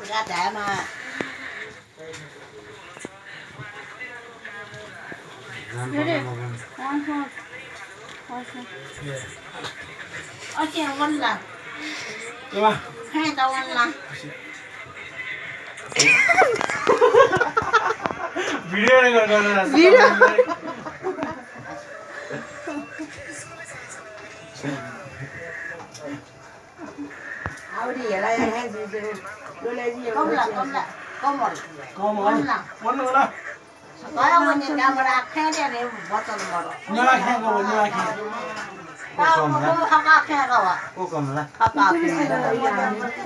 gạt đẻ mà ở trên quanh là hai tàu quanh là video áo đi ở đây hay gì đôi này gì không là có một là có ông nhìn camera khe đi này bắt đầu mở nhớ khen cô nhớ khen tao không có khe đâu à cô cầm lại không có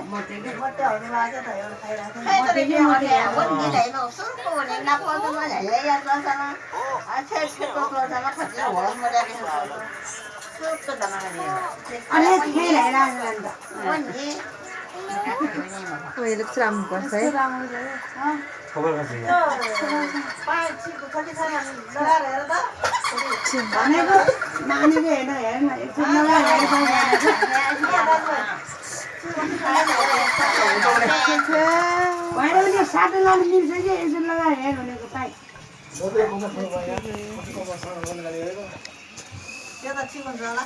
một cái bắt đầu đi vào cho thầy hay thì nhiều khe vẫn như vậy nó sướng cô này nắp con nó nhảy lấy ra sao nó à thế cô nó sao nó thật là hổ mà đây sướng cái đó là gì anh khe này ra lần đó vẫn gì Ôi, lúc làm quá thế. khâu cái gì ba chị có cái thằng nó ra đấy đó này có mà như vậy này em này nó ra này sao vậy đó nó sát nó nhìn thấy cái nó ra này nó cái tay giờ ta chỉ còn giờ là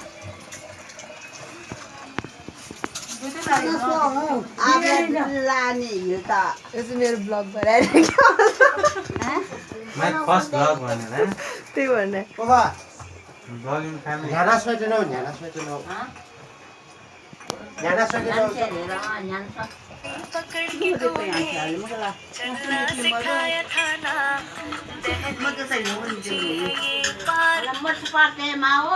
là nhỉ ta यसो मेरो blog बनाइरहेको मैं first blog बने ना त्यही भने बाबा blogging family Nyana swete no, nyana swete no. Nyana swete no. पकड़ के तूने चलना सिखाया था ना दहली ये पार मत पाते माओ